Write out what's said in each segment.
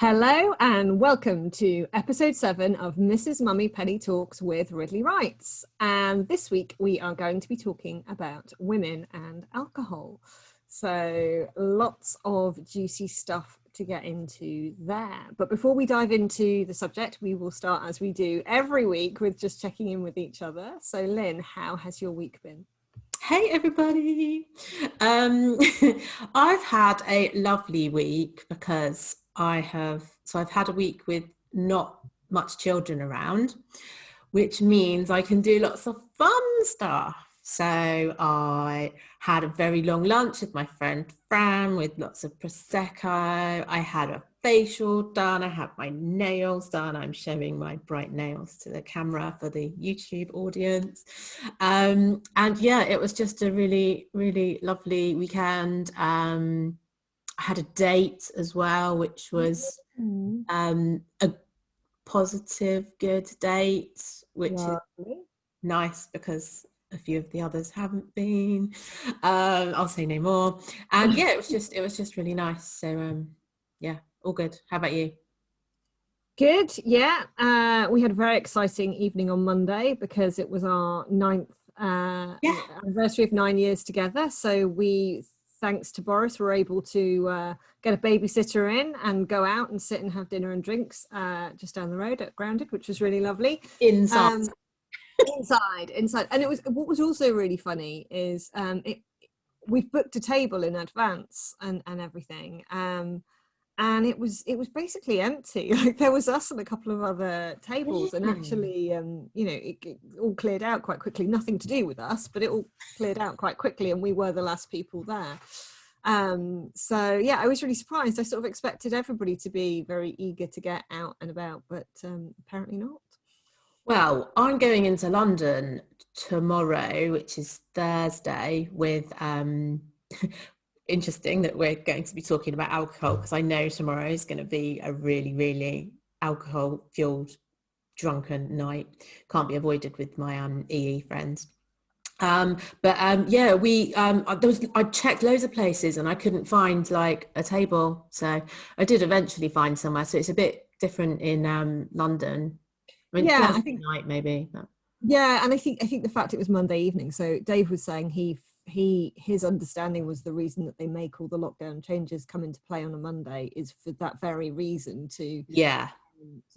Hello and welcome to episode 7 of Mrs. Mummypenny Talks with Ridley Wrights. And this week we are going to be talking about women and alcohol. So lots of juicy stuff to get into there. But before we dive into the subject, we will start as we do every week with just checking in with each other. So Lynn, how has your week been? Hey everybody. I've had a lovely week because I've had a week with not much children around, which means I can do lots of fun stuff. So I had a very long lunch with my friend Fran with lots of Prosecco. I had a facial done. I had my nails done. I'm showing my bright nails to the camera for the YouTube audience. And yeah, it was just a really, really lovely weekend. I had a date as well, which was a positive, good date, which is nice because a few of the others haven't been. I'll say no more. And yeah, it was just really nice. So yeah, all good. How about you? Good, yeah. We had a very exciting evening on Monday because it was our 9th anniversary of 9 years together. So we, thanks to Boris, were able to get a babysitter in and go out and sit and have dinner and drinks just down the road at Grounded, which was really lovely. Inside. Inside. And it was, what was also really funny is we've booked a table in advance and everything. And it was basically empty. Like there was us and a couple of other tables, and actually, it all cleared out quite quickly. Nothing to do with us, but it all cleared out quite quickly, and we were the last people there. So yeah, I was really surprised. I sort of expected everybody to be very eager to get out and about, but apparently not. Well, I'm going into London tomorrow, which is Thursday, with interesting that we're going to be talking about alcohol because I know tomorrow is going to be a really, really alcohol-fueled drunken night. Can't be avoided with my EE friends. Yeah, I checked loads of places and I couldn't find like a table, so I did eventually find somewhere. So it's a bit different in London. I mean, Yeah, Thursday I think night maybe. But. Yeah, and I think the fact it was Monday evening. So Dave was saying his understanding was the reason that they make all the lockdown changes come into play on a Monday is for that very reason to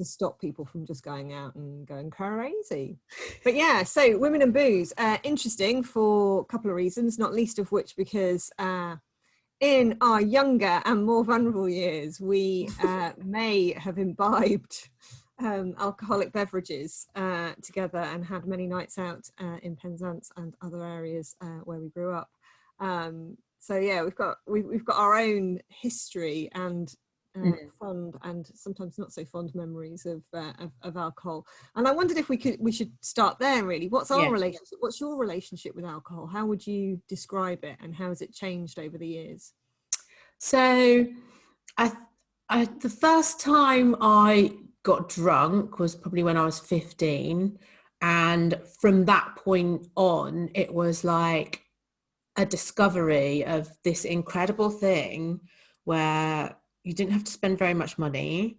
stop people from just going out and going crazy. But yeah, so women and booze, interesting for a couple of reasons, not least of which because in our younger and more vulnerable years, we may have imbibed alcoholic beverages together and had many nights out in Penzance and other areas where we grew up. So yeah, we've got our own history and fond and sometimes not so fond memories of alcohol. And I wondered if we should start there really. What's our relationship? What's your relationship with alcohol? How would you describe it, and how has it changed over the years? So, the first time I got drunk was probably when I was 15, and from that point on it was like a discovery of this incredible thing where you didn't have to spend very much money,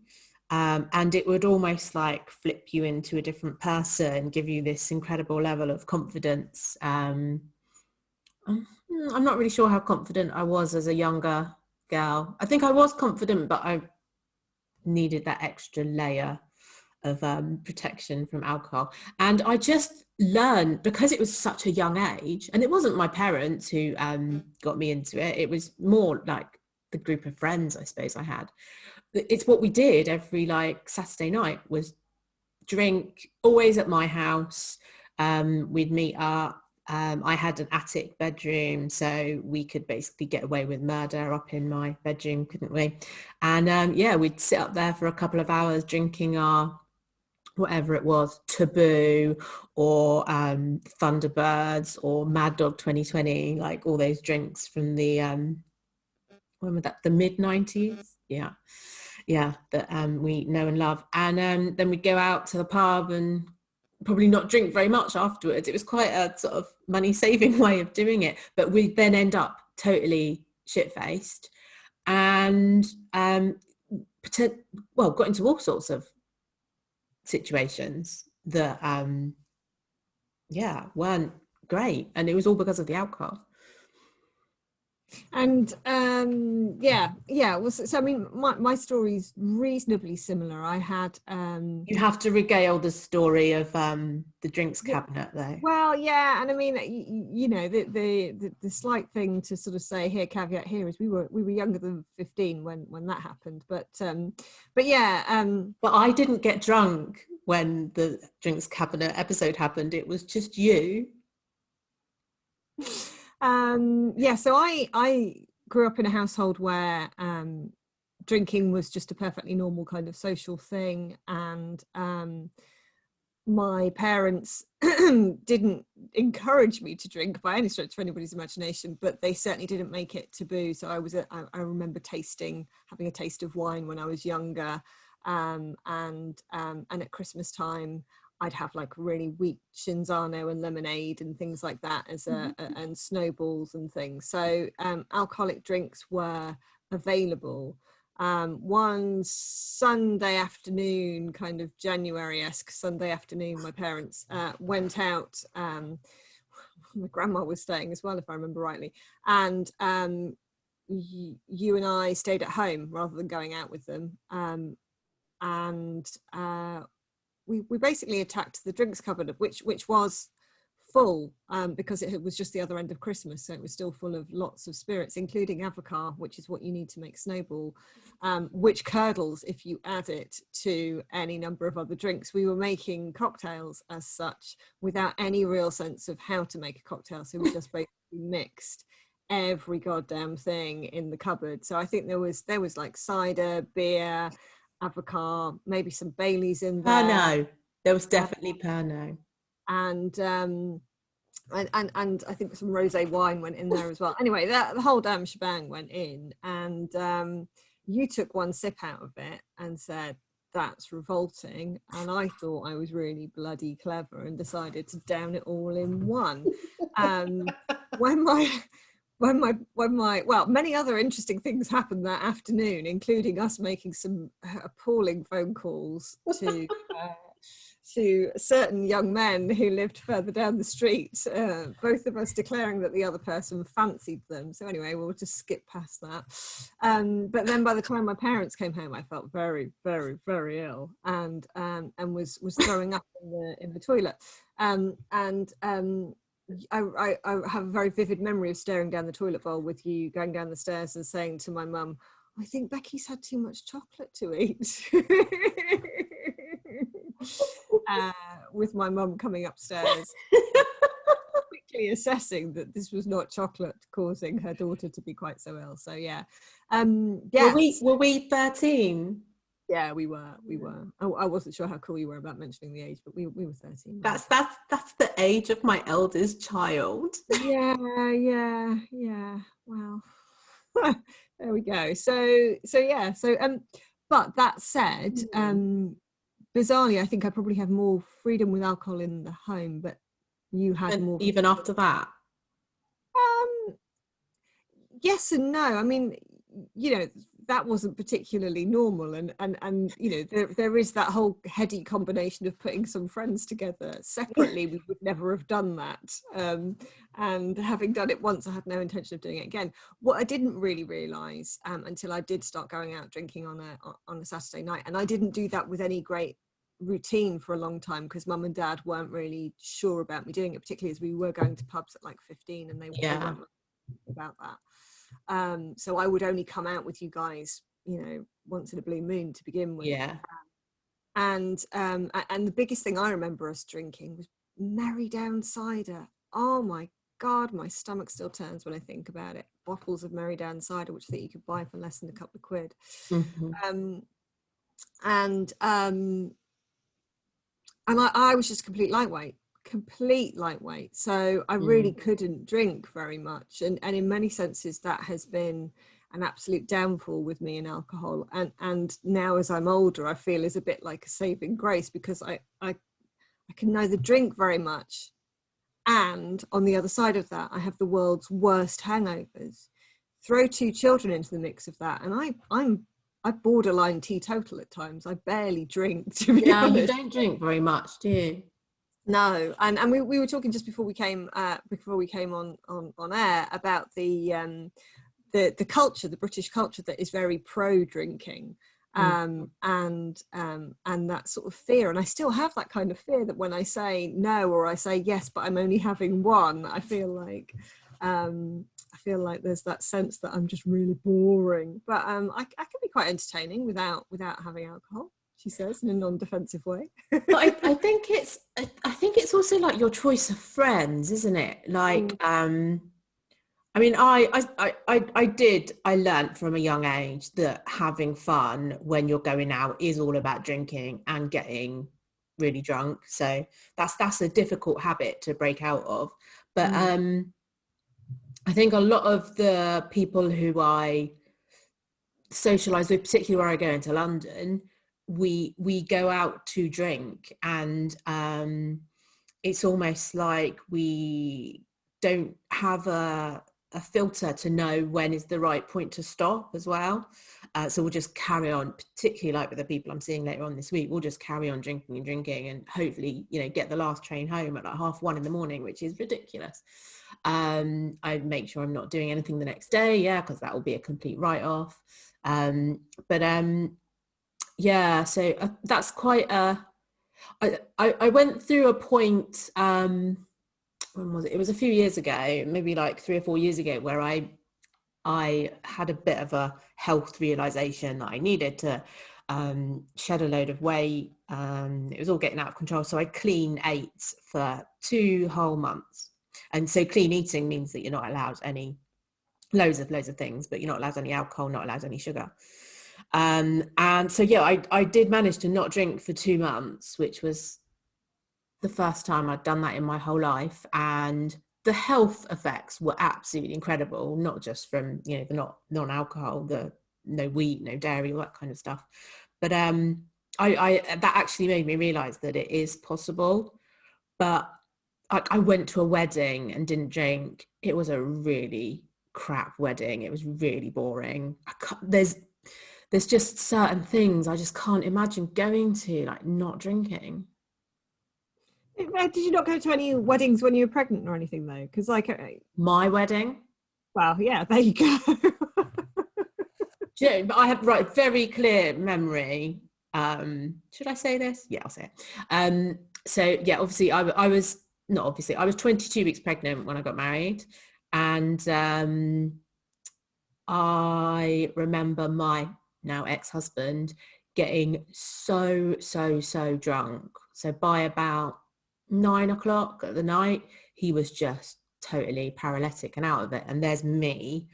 and it would almost like flip you into a different person, give you this incredible level of confidence. I'm not really sure how confident I was as a younger girl. I think I was confident, but I needed that extra layer of protection from alcohol. And I just learned, because it was such a young age, and it wasn't my parents who got me into it, it was more like the group of friends I suppose I had. It's what we did every like Saturday night was drink, always at my house. We'd meet up. I had an attic bedroom, so we could basically get away with murder up in my bedroom, couldn't we? And yeah, we'd sit up there for a couple of hours drinking our whatever it was, Taboo or Thunderbirds or Mad Dog 2020, like all those drinks from the when was that, the mid-90s? Yeah, that we know and love. And then we'd go out to the pub and probably not drink very much afterwards. It was quite a sort of money-saving way of doing it, but we'd then end up totally shit-faced. And got into all sorts of situations that weren't great, and it was all because of the alcohol. And so I mean, my story's reasonably similar. I had you have to regale the story of the drinks cabinet though. Well, yeah, and I mean, you know, the slight thing to sort of say here, caveat here, is we were younger than 15 when that happened, but yeah. But I didn't get drunk when the drinks cabinet episode happened. It was just you. So I grew up in a household where drinking was just a perfectly normal kind of social thing, and my parents didn't encourage me to drink by any stretch of anybody's imagination, but they certainly didn't make it taboo. So I remember having a taste of wine when I was younger, and at Christmas time I'd have like really weak Cinzano and lemonade and things like that and snowballs and things. So alcoholic drinks were available. One Sunday afternoon, kind of January-esque Sunday afternoon, my parents went out. My grandma was staying as well, if I remember rightly, and you and I stayed at home rather than going out with them, and we basically attacked the drinks cupboard, which was full, because it was just the other end of Christmas, so it was still full of lots of spirits, including avocar, which is what you need to make snowball, which curdles if you add it to any number of other drinks. We were making cocktails as such without any real sense of how to make a cocktail, so we just basically mixed every goddamn thing in the cupboard. So I think there was like cider, beer, avocar, maybe some Baileys in there. Pernod. There was definitely Pernod. And I think some rosé wine went in there as well. Anyway, the whole damn shebang went in, and you took one sip out of it and said, "That's revolting," and I thought I was really bloody clever and decided to down it all in one. Well, many other interesting things happened that afternoon, including us making some appalling phone calls to certain young men who lived further down the street, both of us declaring that the other person fancied them. So anyway, we'll just skip past that. But then by the time my parents came home, I felt very, very, very ill, and was throwing up in the toilet. I have a very vivid memory of staring down the toilet bowl with you going down the stairs and saying to my mum, "I think Becky's had too much chocolate to eat." With my mum coming upstairs, quickly assessing that this was not chocolate causing her daughter to be quite so ill. So yeah. Were we 13? Yeah, we were. I wasn't sure how cool you were about mentioning the age, but we were 13. That's the age of my eldest child. Yeah. Well, there we go. So yeah. But that said, bizarrely, I think I probably have more freedom with alcohol in the home, but you had more. Even after that? Yes and no. I mean, you know, that wasn't particularly normal, and you know, there is that whole heady combination of putting some friends together separately. We would never have done that, and having done it once, I had no intention of doing it again. What I didn't really realise until I did start going out drinking on a Saturday night, and I didn't do that with any great routine for a long time because mum and dad weren't really sure about me doing it, particularly as we were going to pubs at like 15, and they weren't about that. So I would only come out with you guys, you know, once in a blue moon to begin with. And the biggest thing I remember us drinking was Merry Down cider. Oh my God, my stomach still turns when I think about it. Bottles of Merry Down cider, which that you could buy for less than a couple of quid. And I was just a complete lightweight. So I really couldn't drink very much, and in many senses that has been an absolute downfall with me in alcohol, and now as I'm older I feel is a bit like a saving grace, because I can neither drink very much, and on the other side of that I have the world's worst hangovers. Throw two children into the mix of that, and borderline teetotal at times. I barely drink, to be honest. You don't drink very much, do you? No, and we were talking just before we came on air about the culture, the British culture that is very pro drinking, and that sort of fear. And I still have that kind of fear that when I say no or I say yes, but I'm only having one, I feel like there's that sense that I'm just really boring. But I can be quite entertaining without having alcohol, she says, in a non-defensive way. But I think it's also like your choice of friends, isn't it? Like, I mean, I learned from a young age that having fun when you're going out is all about drinking and getting really drunk. So that's a difficult habit to break out of. But I think a lot of the people who I socialise with, particularly where I go into London, we go out to drink, and it's almost like we don't have a filter to know when is the right point to stop as well. So we'll just carry on, particularly like with the people I'm seeing later on this week, we'll just carry on drinking and hopefully, get the last train home at like 1:30 in the morning, which is ridiculous. I make sure I'm not doing anything the next day, because that will be a complete write-off. So that's quite I went through a point, when was it? It was a few years ago, maybe like 3 or 4 years ago, where I had a bit of a health realization that I needed to shed a load of weight. It was all getting out of control. So I clean ate for 2 whole months. And so clean eating means that you're not allowed loads of things, but you're not allowed any alcohol, not allowed any sugar. And so, I did manage to not drink for 2 months, which was the first time I'd done that in my whole life. And the health effects were absolutely incredible, not just from, the non-alcohol, the no wheat, no dairy, all that kind of stuff. But that actually made me realize that it is possible. But I went to a wedding and didn't drink. It was a really crap wedding. It was really boring. There's just certain things I just can't imagine going to, like not drinking. Did you not go to any weddings when you were pregnant or anything though? Because my wedding. Well, yeah, there you go. I have very clear memory. Should I say this? Yeah, I'll say it. So obviously I was 22 weeks pregnant when I got married, and I remember my now ex-husband getting so drunk. So by about 9 o'clock at the night, he was just totally paralytic and out of it. And there's me,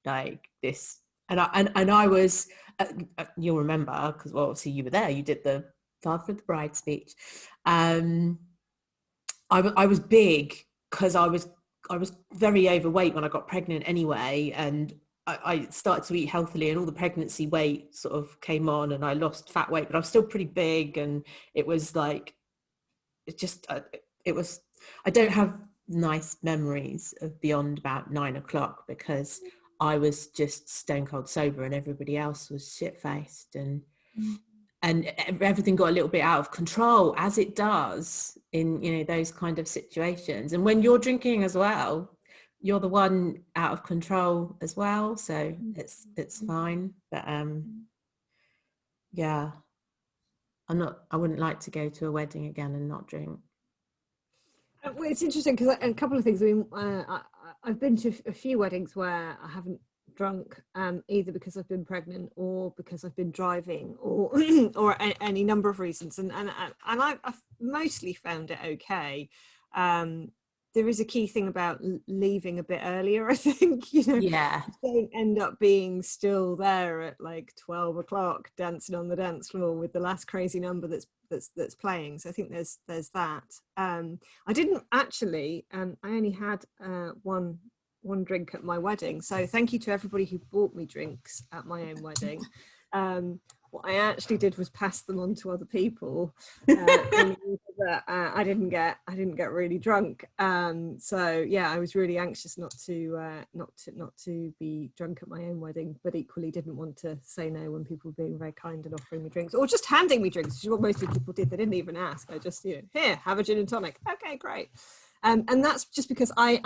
like this, and I was. You'll remember because obviously you were there. You did the Father of the Bride speech. I was big because I was very overweight when I got pregnant anyway, and I started to eat healthily, and all the pregnancy weight sort of came on, and I lost fat weight, but I was still pretty big, and it was like, I don't have nice memories of beyond about 9 o'clock because I was just stone cold sober and everybody else was shit-faced, and everything got a little bit out of control, as it does in those kind of situations. And when you're drinking as well, you're the one out of control as well, so it's fine. But I wouldn't like to go to a wedding again and not drink. Well, it's interesting because a couple of things. I mean, I've been to a few weddings where I haven't drunk, either because I've been pregnant or because I've been driving, or any number of reasons, and I've mostly found it okay. There is a key thing about leaving a bit earlier, I think. Don't end up being still there at like 12 o'clock dancing on the dance floor with the last crazy number that's playing. So I think there's that. I didn't actually, I only had one drink at my wedding, so thank you to everybody who bought me drinks at my own wedding. What I actually did was pass them on to other people in order that I didn't get really drunk. So yeah, I was really anxious not to be drunk at my own wedding, but equally didn't want to say no when people were being very kind and offering me drinks, or just handing me drinks, which is what most people did. They didn't even ask. I just, here, have a gin and tonic. Okay, great. And that's just because I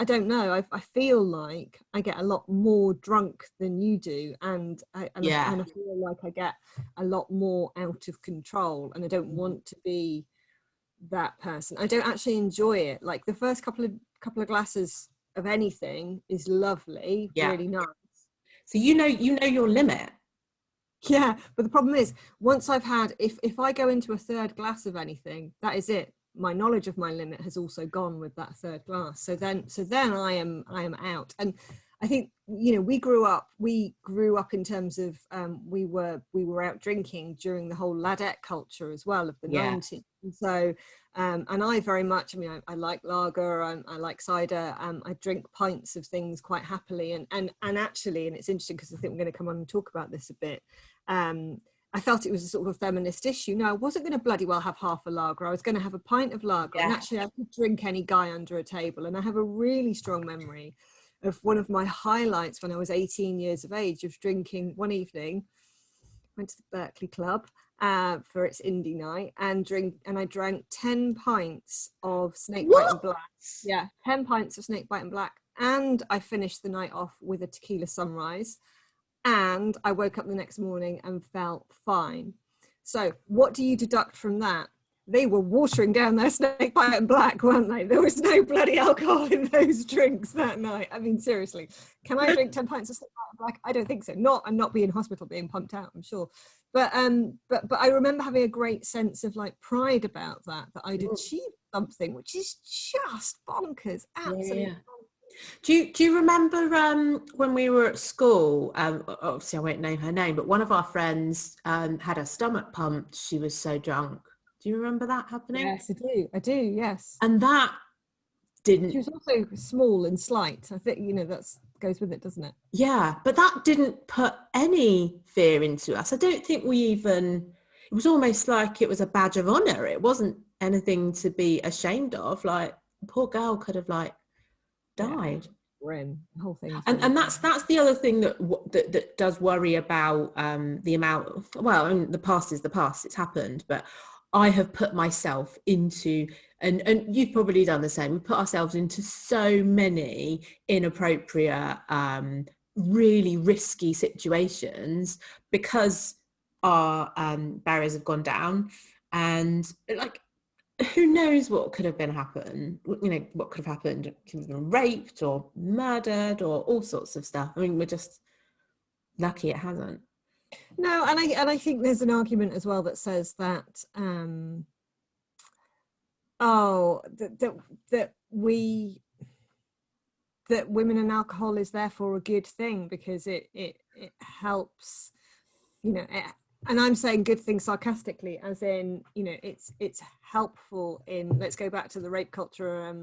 don't know. I feel like I get a lot more drunk than you do, and I feel like I get a lot more out of control, and I don't want to be that person. I don't actually enjoy it. Like the first couple of glasses of anything is lovely, really nice. So you know your limit. Yeah, but the problem is, once I've had, if I go into a third glass of anything, that is it. My knowledge of my limit has also gone with that third glass. So then I am out. And I think, we grew up in terms of we were out drinking during the whole ladette culture as well of the 90s. And so and I very much, I like lager, I like cider, I drink pints of things quite happily, and actually, and it's interesting because I think we're going to come on and talk about this a bit. I felt it was a sort of a feminist issue. No, I wasn't going to bloody well have half a lager. I was going to have a pint of lager. And actually, I could drink any guy under a table. And I have a really strong memory of one of my highlights when I was 18 years of age of drinking one evening. Went to the Berkeley Club for its indie night and I drank 10 pints of Snakebite and Black. Yeah, 10 pints of Snakebite and Black. And I finished the night off with a tequila sunrise. And I woke up the next morning and felt fine. So what do you deduct from that? They were watering down their Snakebite and Black, weren't they? There was no bloody alcohol in those drinks that night. I mean, seriously, can I drink 10 pints of Snakebite and Black? I don't think so. I'm not being in hospital being pumped out, I'm sure. But I remember having a great sense of like pride about that I'd achieved something, which is just bonkers, absolutely bonkers. Do you remember when we were at school, obviously I won't name her name, but one of our friends had her stomach pumped. She was so drunk. Do you remember that happening? Yes, I do, yes. And that didn't... She was also small and slight. I think, that goes with it, doesn't it? Yeah, but that didn't put any fear into us. I don't think it was almost like it was a badge of honour. It wasn't anything to be ashamed of. Like, the poor girl could have died. Grim. The whole thing. And that's the other thing that does worry about the amount. Well, the past is the past. It's happened, but I have put myself into, and you've probably done the same. We put ourselves into so many inappropriate, really risky situations because our barriers have gone down, and who knows what could have happened? What could have happened? Could have been raped or murdered or all sorts of stuff. I mean, we're just lucky it hasn't. No, and I think there's an argument as well that says that that women and alcohol is therefore a good thing because it helps, and I'm saying good thing sarcastically, as in, it's helpful in, let's go back to the rape culture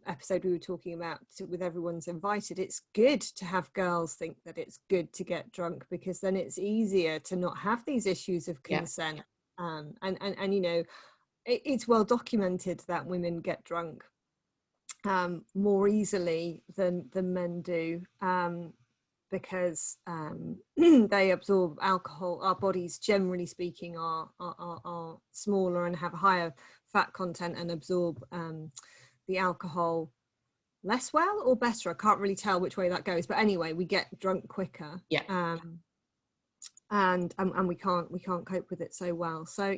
episode we were talking about with Everyone's Invited. It's good to have girls think that it's good to get drunk because then it's easier to not have these issues of consent. And it's well documented that women get drunk more easily than men do, because they absorb alcohol. Our bodies, generally speaking, are smaller and have a higher fat content and absorb the alcohol less well or better. I can't really tell which way that goes, but anyway, we get drunk quicker. And we can't cope with it so well. So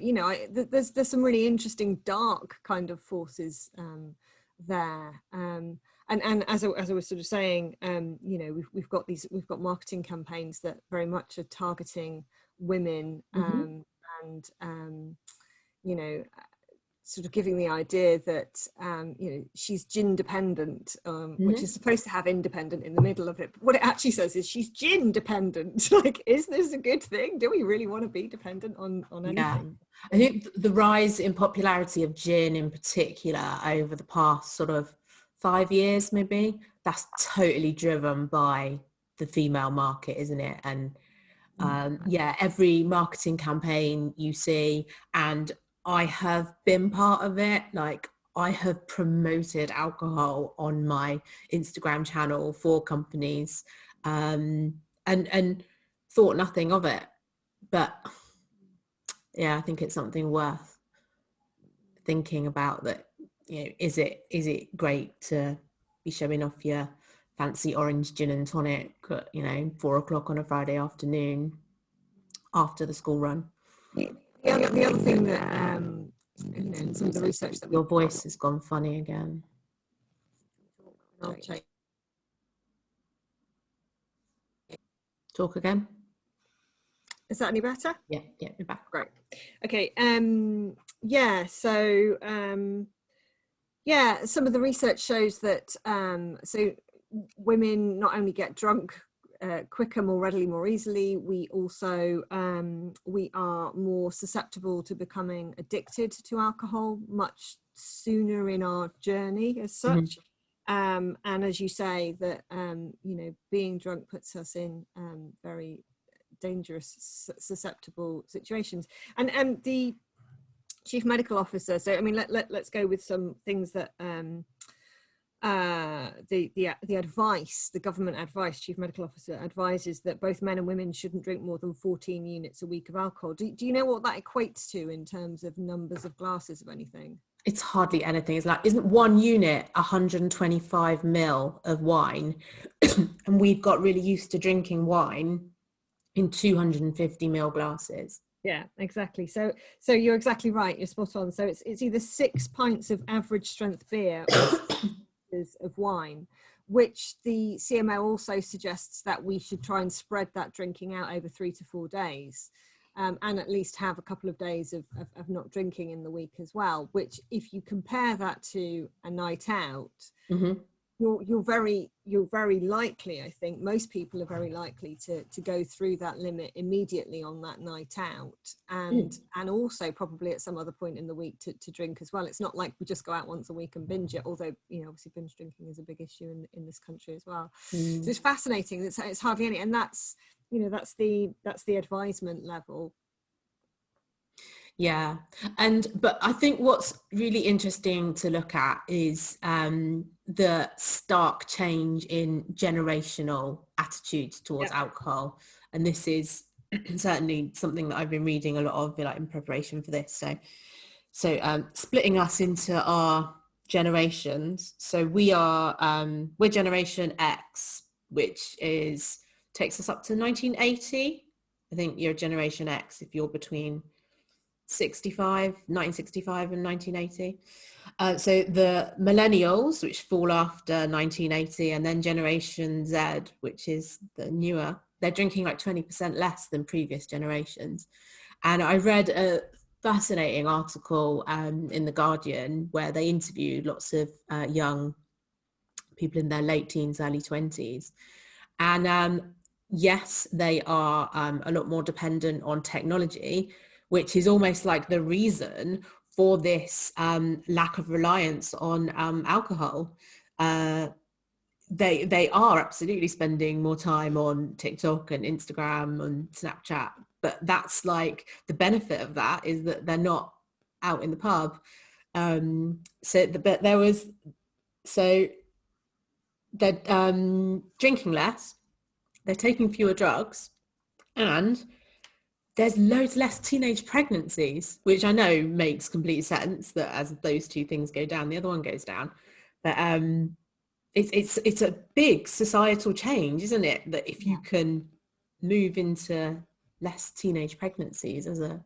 there's some really interesting dark kind of forces there. And as I was sort of saying, we've got marketing campaigns that very much are targeting women, and sort of giving the idea that she's gin dependent, which is supposed to have independent in the middle of it. But what it actually says is she's gin dependent. Like, is this a good thing? Do we really want to be dependent on anything? Yeah. I think the rise in popularity of gin in particular over the past sort of 5 years, maybe, that's totally driven by the female market, isn't it? And Every marketing campaign you see, and I have been part of it. Like, I have promoted alcohol on my Instagram channel for companies, and thought nothing of it. But yeah, I think it's something worth thinking about, that, you know, is it great to be showing off your fancy orange gin and tonic at, 4:00 on a Friday afternoon after the school run? The other thing that in some of the research that your voice has gone funny again. I'll check. Talk again. Is that any better? Yeah, you're back. Great. Okay. Some of the research shows that so women not only get drunk quicker, more readily, more easily, we also we are more susceptible to becoming addicted to alcohol much sooner in our journey as such. And as you say, that being drunk puts us in very dangerous, susceptible situations. And the chief medical officer, so I mean, let's go with some things that the advice, the government advice, chief medical officer advises that both men and women shouldn't drink more than 14 units a week of alcohol. Do you know what that equates to in terms of numbers of glasses of anything? It's hardly anything. It's like, isn't 1 unit 125 ml of wine? And we've got really used to drinking wine in 250 ml glasses. Yeah, exactly. So you're exactly right. You're spot on. So it's either 6 pints of average strength beer or of wine, which the CMO also suggests that we should try and spread that drinking out over 3 to 4 days, and at least have a couple of days of not drinking in the week as well. Which, if you compare that to a night out, you're very likely, I think most people are very likely to go through that limit immediately on that night out, and also probably at some other point in the week to drink as well. It's not like we just go out once a week and binge it, although obviously binge drinking is a big issue in this country as well. So it's fascinating. It's hardly any, and that's the advisement level. Yeah, but I think what's really interesting to look at is the stark change in generational attitudes towards alcohol, and this is certainly something that I've been reading a lot of, like, in preparation for this. So splitting us into our generations. So we're Generation X, which takes us up to 1980. I think you're Generation X if you're between 1965 and 1980. So the millennials, which fall after 1980, and then Generation Z, which is the newer, they're drinking like 20% less than previous generations. And I read a fascinating article in The Guardian where they interviewed lots of young people in their late teens, early 20s. And yes, they are a lot more dependent on technology, which is almost like the reason for this lack of reliance on alcohol. They are absolutely spending more time on TikTok and Instagram and Snapchat, but that's like the benefit of that is that they're not out in the pub. They're drinking less, they're taking fewer drugs, and there's loads less teenage pregnancies, which I know makes complete sense, that as those two things go down, the other one goes down. But it's a big societal change, isn't it? That if you can move into less teenage pregnancies as a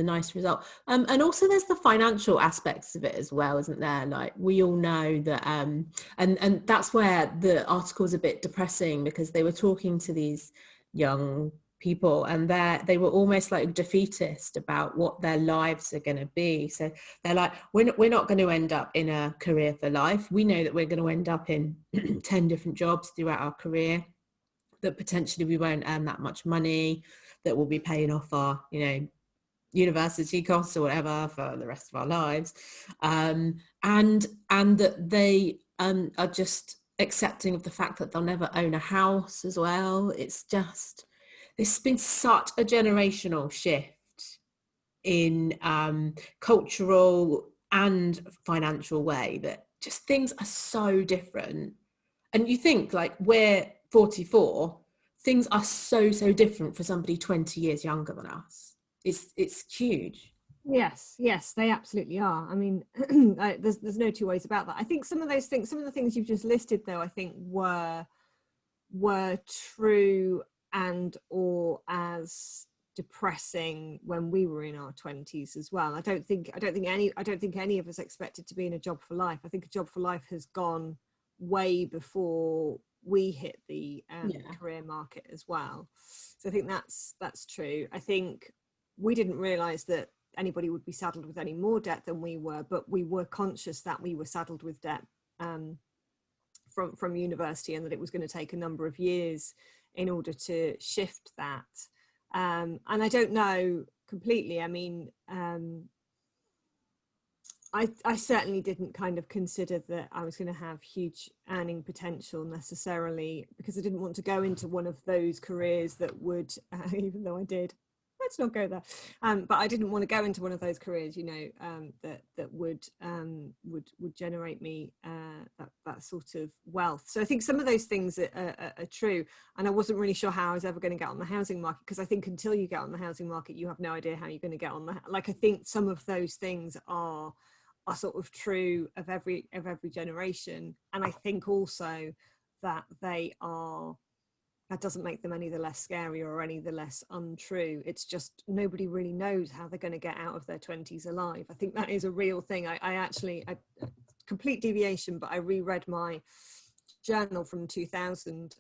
nice result. And also there's the financial aspects of it as well, isn't there? Like, we all know that, and that's where the article's a bit depressing, because they were talking to these young people and they were almost like defeatist about what their lives are going to be. So they're like, we're not going to end up in a career for life. We know that we're going to end up in 10 different jobs throughout our career, that potentially we won't earn that much money, that we'll be paying off our university costs or whatever for the rest of our lives, and that they are just accepting of the fact that they'll never own a house as well. It's just, there's been such a generational shift in cultural and financial way that just things are so different. And you think, like, we're 44, things are so different for somebody 20 years younger than us. It's huge. Yes, they absolutely are. I mean, there's no two ways about that. I think some of the things you've just listed, though, I think were true and or as depressing when we were in our 20s as well. I don't think any of us expected to be in a job for life. I think a job for life has gone way before we hit the career market as well. So I think that's true. I think we didn't realize that anybody would be saddled with any more debt than we were, but we were conscious that we were saddled with debt from university, and that it was going to take a number of years in order to shift that. And I don't know completely. I mean, I certainly didn't kind of consider that I was going to have huge earning potential necessarily, because I didn't want to go into one of those careers that would, even though I did, let's not go there. But I didn't want to go into one of those careers, you know, that would generate me that sort of wealth. So I think some of those things are true, and I wasn't really sure how I was ever going to get on the housing market, because I think until you get on the housing market, you have no idea how you're going to get on the. Like, I think some of those things are sort of true of every generation, and I think also that that doesn't make them any the less scary or any the less untrue. It's just nobody really knows how they're going to get out of their 20s alive. I think that is a real thing. I actually, complete deviation, but I reread my journal from 2000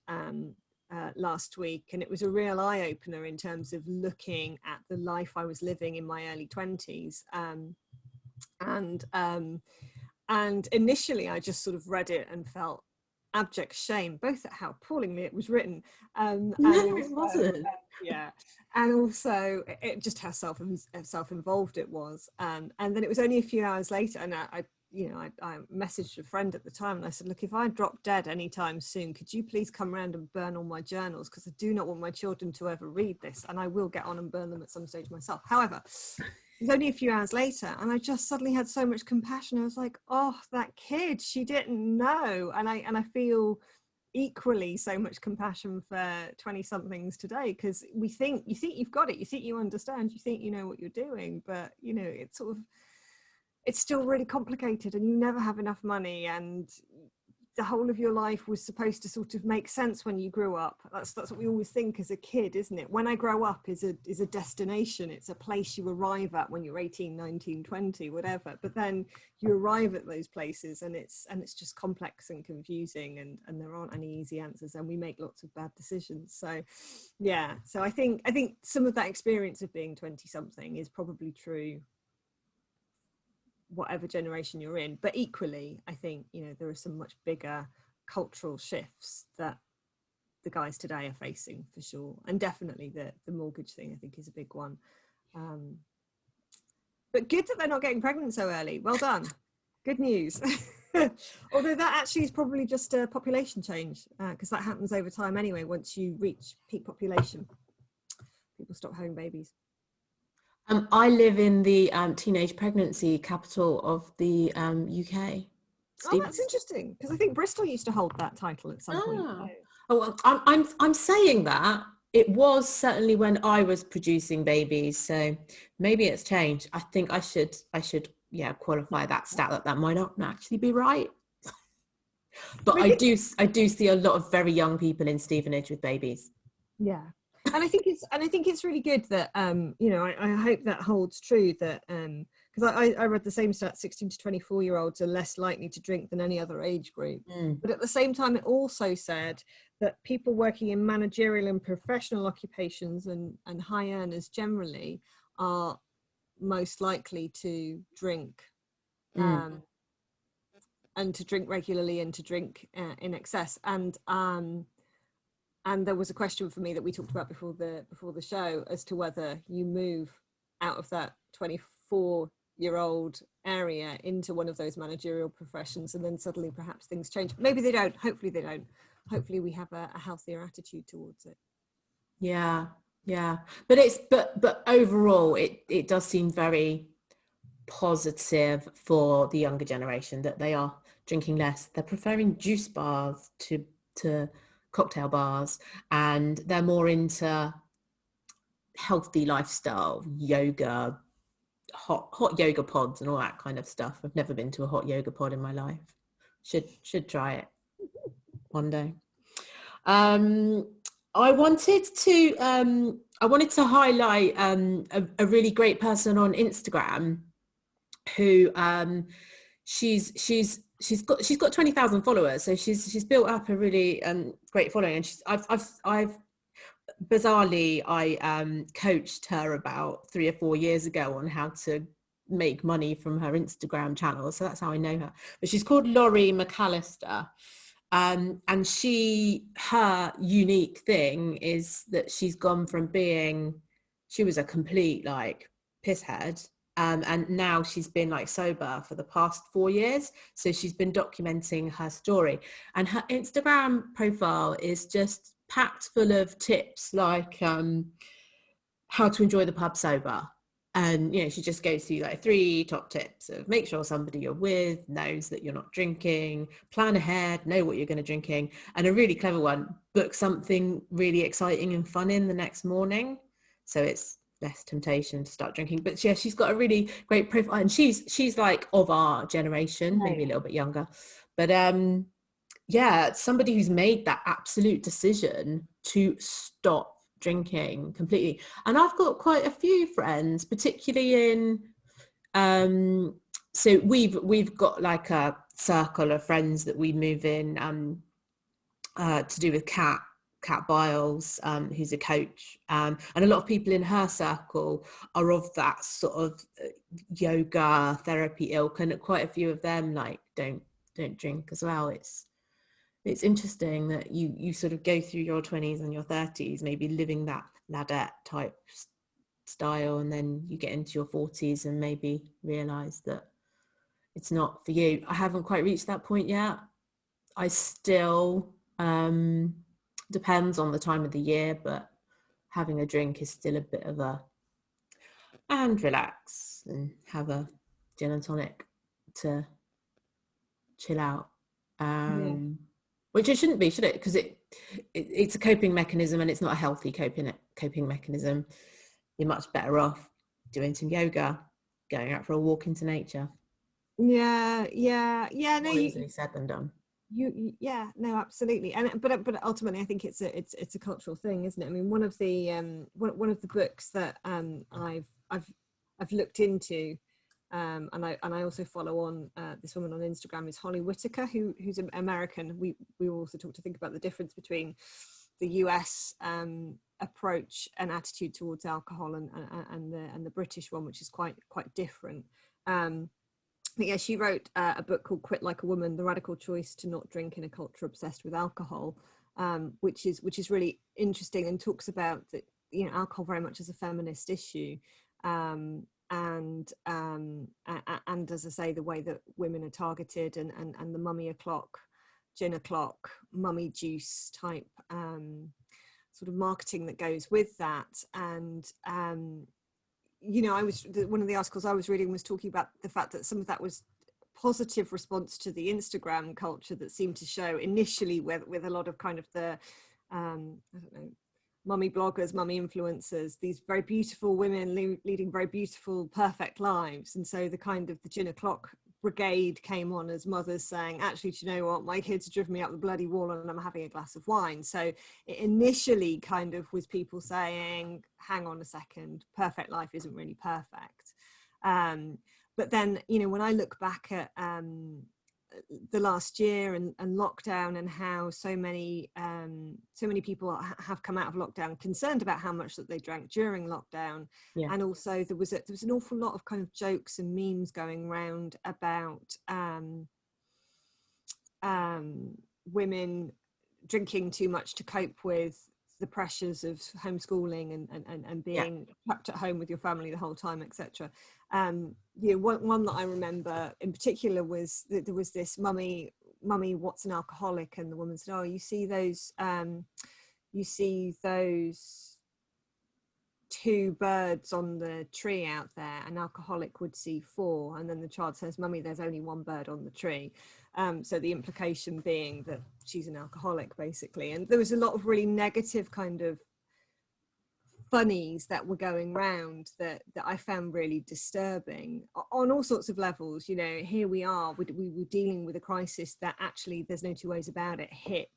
last week, and it was a real eye-opener in terms of looking at the life I was living in my early 20s. And initially I just sort of read it and felt abject shame, both at how appallingly it was written, and it wasn't. Yeah, and also it just how self-involved it was. And then it was only a few hours later, and I messaged a friend at the time, and I said, look, if I drop dead anytime soon, could you please come around and burn all my journals, because I do not want my children to ever read this, and I will get on and burn them at some stage myself. However, it was only a few hours later, and I just suddenly had so much compassion. I was like, oh, that kid, she didn't know. And I feel equally so much compassion for 20-somethings today, because you think you've got it, you think you understand, you think you know what you're doing, but you know, it's still really complicated, and you never have enough money, and the whole of your life was supposed to sort of make sense when you grew up. That's what we always think as a kid, isn't it? When I grow up is a destination. It's a place you arrive at when you're 18, 19, 20, whatever. But then you arrive at those places, and it's just complex and confusing, and there aren't any easy answers, and we make lots of bad decisions. So yeah, so I think some of that experience of being 20-something is probably true whatever generation you're in, but equally I think, you know, there are some much bigger cultural shifts that the guys today are facing, for sure. And definitely the mortgage thing, I think, is a big one. But good that they're not getting pregnant so early. Well done. Good news. Although that actually is probably just a population change, because that happens over time anyway. Once you reach peak population, people stop having babies. I live in the teenage pregnancy capital of the UK. Oh, that's interesting, because I think Bristol used to hold that title at some point. Oh, well, I'm saying that it was certainly when I was producing babies, so maybe it's changed. I think I should qualify that stat that might not actually be right. But I do see a lot of very young people in Stevenage with babies. Yeah. And I think it's really good that you know, I hope that holds true, that because I read the same stat, 16 to 24-year-olds are less likely to drink than any other age group. But at the same time, it also said that people working in managerial and professional occupations and high earners generally are most likely to drink, and to drink regularly, and to drink in excess. And there was a question for me that we talked about before the show as to whether you move out of that 24-year-old area into one of those managerial professions, and then suddenly perhaps things change. Maybe they don't. Hopefully they don't. Hopefully we have a healthier attitude towards it. Yeah, Yeah, but overall it does seem very positive for the younger generation that they are drinking less. They're preferring juice bars to cocktail bars, and they're more into healthy lifestyle, yoga, hot yoga pods and all that kind of stuff. I've never been to a hot yoga pod in my life. Should try it one day. I wanted to highlight a really great person on Instagram who she's got 20,000 followers, so she's built up a really great following, and I've bizarrely I coached her about 3 or 4 years ago on how to make money from her Instagram channel, so that's how I know her. But she's called Laurie McAllister, and her unique thing is that she's gone from she was a complete like pisshead, and now she's been like sober for the past 4 years. So she's been documenting her story, and her Instagram profile is just packed full of tips like how to enjoy the pub sober. And, you know, she just goes through like 3 top tips of make sure somebody you're with knows that you're not drinking, plan ahead, know what you're going to drinking. And a really clever one, book something really exciting and fun in the next morning, so it's less temptation to start drinking. But yeah, she's got a really great profile, and she's like of our generation, maybe a little bit younger. But yeah, somebody who's made that absolute decision to stop drinking completely. And I've got quite a few friends, particularly in so we've got like a circle of friends that we move in to do with Kat Biles, who's a coach, and a lot of people in her circle are of that sort of yoga therapy ilk, and quite a few of them like don't drink as well. It's interesting that you sort of go through your 20s and your 30s maybe living that ladette type style, and then you get into your 40s and maybe realize that it's not for you. I haven't quite reached that point yet. I still depends on the time of the year, but having a drink is still a bit of and relax and have a gin and tonic to chill out. Which it shouldn't be, should it? Because it's a coping mechanism, and it's not a healthy coping mechanism. You're much better off doing some yoga, going out for a walk into nature. No, more easily said than done. No, absolutely. And but ultimately I think it's a cultural thing, isn't it? I mean, one of the books that I've looked into, and I also follow on this woman on Instagram, is Holly Whittaker, who's an American. We also talk to think about the difference between the US approach and attitude towards alcohol and the British one, which is quite different. But yeah, she wrote a book called Quit Like a Woman: The Radical Choice to Not Drink in a Culture Obsessed with Alcohol, which is really interesting, and talks about that, you know, alcohol very much as a feminist issue, and as I say, the way that women are targeted, and the mummy o'clock, ginoclock, mummy juice type sort of marketing that goes with that. And you know, one of the articles I was reading was talking about the fact that some of that was positive response to the Instagram culture that seemed to show initially with a lot of kind of the I don't know, mummy bloggers, mummy influencers, these very beautiful women leading very beautiful, perfect lives. And so the kind of the gin o'clock brigade came on as mothers saying, actually, do you know what, my kids have driven me up the bloody wall and I'm having a glass of wine. So it initially kind of was people saying, hang on a second, perfect life isn't really perfect. But then, you know, when I look back at the last year and lockdown, and how so many people have come out of lockdown concerned about how much that they drank during lockdown. And also there was an awful lot of kind of jokes and memes going around about women drinking too much to cope with the pressures of homeschooling and being trapped at home with your family the whole time, etc. You know, one that I remember in particular was that there was this mummy, what's an alcoholic? And the woman said, oh, you see those 2 birds on the tree out there, an alcoholic would see 4, and then the child says, "Mummy, there's only 1 bird on the tree." So the implication being that she's an alcoholic, basically. And there was a lot of really negative kind of funnies that were going round that I found really disturbing on all sorts of levels. You know, here we are, we were dealing with a crisis that actually, there's no two ways about it, hit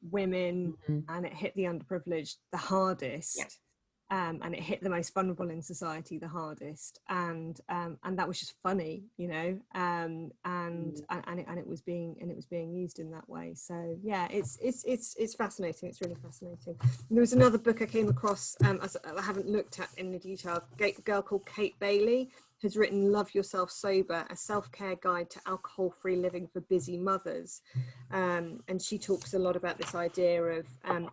women, and it hit the underprivileged the hardest. And it hit the most vulnerable in society the hardest, and that was just funny, you know, and it was being used in that way. So yeah, it's fascinating. It's really fascinating. There was another book I came across, as I haven't looked at in the detail. A girl called Kate Bailey has written "Love Yourself Sober: A Self-Care Guide to Alcohol-Free Living for Busy Mothers," and she talks a lot about this idea of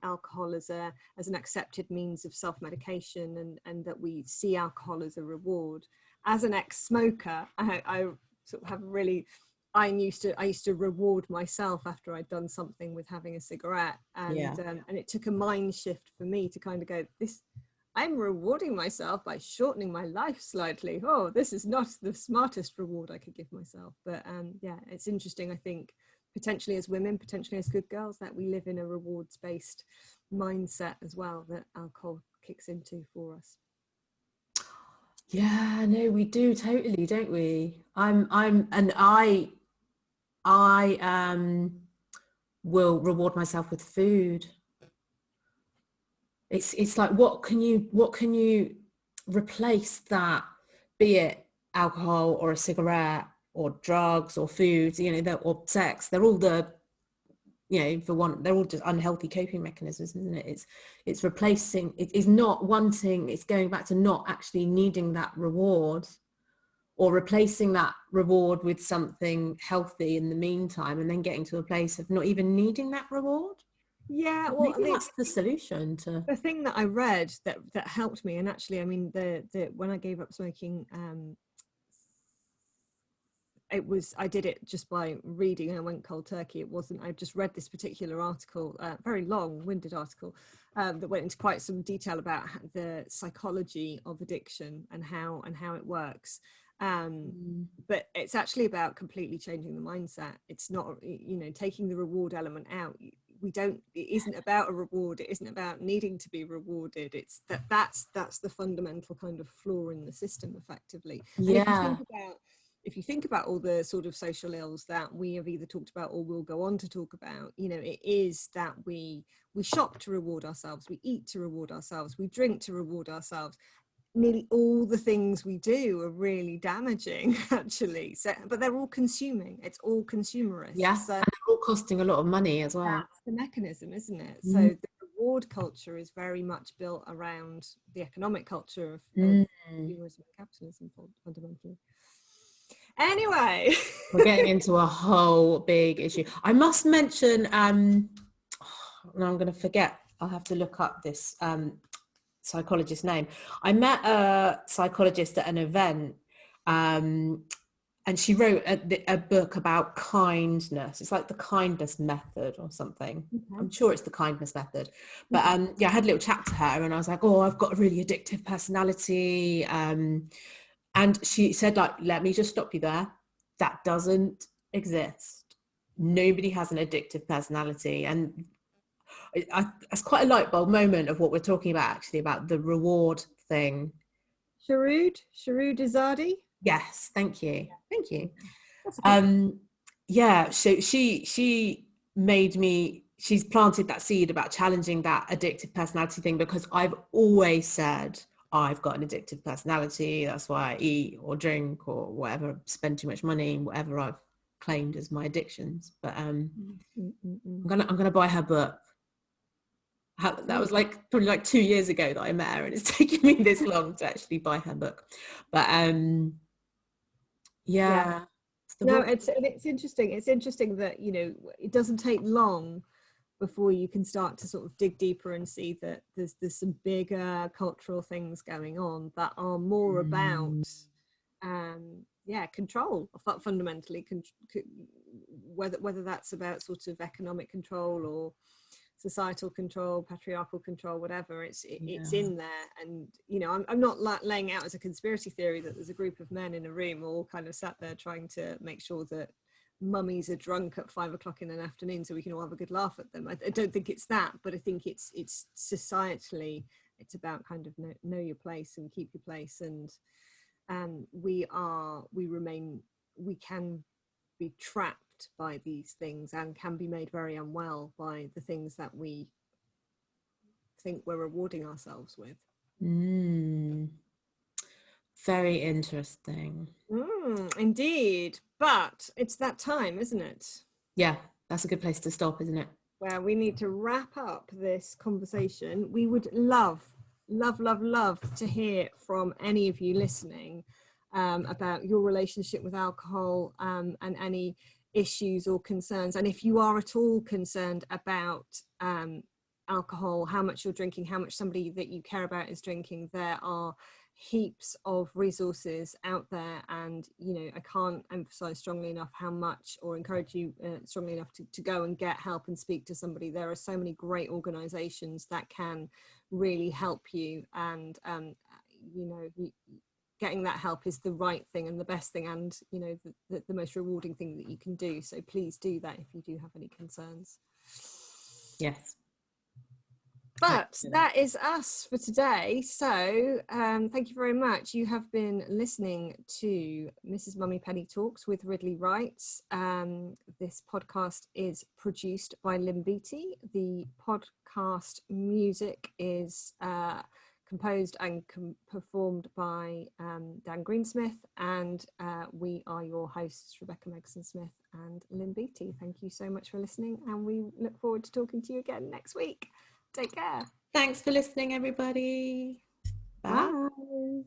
alcohol as an accepted means of self-medication, and that we see alcohol as a reward. As an ex-smoker, I sort of have really, I used to reward myself after I'd done something with having a cigarette, and it took a mind shift for me to kind of go, I'm rewarding myself by shortening my life slightly. Oh, this is not the smartest reward I could give myself. But yeah, it's interesting, I think, potentially as women, potentially as good girls, that we live in a rewards-based mindset as well, that alcohol kicks into for us. Yeah, no, we do totally, don't we? I will reward myself with food. It's like, what can you replace that, be it alcohol or a cigarette or drugs or food, you know, or sex? They're all they're all just unhealthy coping mechanisms, isn't it? It's replacing, it is not wanting, it's going back to not actually needing that reward, or replacing that reward with something healthy in the meantime, and then getting to a place of not even needing that reward. Yeah, well, maybe that's the solution to the thing that I read that helped me. And actually, I mean, when I gave up smoking, I did it just by reading. I went cold turkey. It wasn't, I just read this particular article, very long-winded article, that went into quite some detail about the psychology of addiction and how it works. But it's actually about completely changing the mindset. It's not, you know, taking the reward element out. It isn't about a reward. It isn't about needing to be rewarded. It's that's the fundamental kind of flaw in the system, effectively. yeah. And if you think about all the sort of social ills that we have either talked about or will go on to talk about, you know, it is that we shop to reward ourselves, we eat to reward ourselves, we drink to reward ourselves. Nearly all the things we do are really damaging, actually. So, but they're all consuming. It's all consumerist. Yeah, so, and they're all costing a lot of money as well. That's the mechanism, isn't it? So the reward culture is very much built around the economic culture of consumerism and capitalism, fundamentally. Anyway, we're getting into a whole big issue. I must mention, and I'm going to forget, I'll have to look up this psychologist's name. I met a psychologist at an event, and she wrote a book about kindness. It's like the kindness method or something. Okay. I'm sure it's the kindness method. But yeah, I had a little chat to her, and I was like, oh, I've got a really addictive personality. And she said, like, let me just stop you there. That doesn't exist. Nobody has an addictive personality. And it's quite a light bulb moment of what we're talking about, actually, about the reward thing. Sharud Izadi. Yes, thank you. Okay. Yeah, so she's planted that seed about challenging that addictive personality thing, because I've always said I've got an addictive personality. That's why I eat or drink or whatever, spend too much money, whatever I've claimed as my addictions. But I'm gonna buy her book. That was probably like 2 years ago that I met her, and it's taken me this long to actually buy her book. But yeah. No, it's interesting. It's interesting that, you know, it doesn't take long before you can start to sort of dig deeper and see that there's some bigger cultural things going on that are more about control, fundamentally, whether that's about sort of economic control or societal control, patriarchal control, whatever. It's in there. And you know, I'm not laying out as a conspiracy theory that there's a group of men in a room all kind of sat there trying to make sure that mummies are drunk at 5 o'clock in an afternoon so we can all have a good laugh at them. I don't think it's that, but I think it's societally, it's about kind of know your place and keep your place. And we can be trapped by these things and can be made very unwell by the things that we think we're rewarding ourselves with. Very interesting. Indeed. But it's that time, isn't it? Yeah, that's a good place to stop, isn't it? Where we need to wrap up this conversation. We would love to hear from any of you listening about your relationship with alcohol, and any issues or concerns. And if you are at all concerned about alcohol, how much you're drinking, how much somebody that you care about is drinking, there are heaps of resources out there. And you know, I can't emphasize strongly enough how much, or encourage you strongly enough to go and get help and speak to somebody. There are so many great organizations that can really help you. And you know, getting that help is the right thing and the best thing, and you know, the most rewarding thing that you can do. So please do that if you do have any concerns. Yes. But that is us for today. So thank you very much. You have been listening to Mrs. Mummypenny Talks with Ridley Wrights. This podcast is produced by Beatty. The podcast music is composed and performed by Dan Greensmith, and we are your hosts, Rebecca Megson-Smith and Lynn Beatty. Thank you so much for listening, and we look forward to talking to you again next week. Take care. Thanks for listening, everybody. Bye. Bye.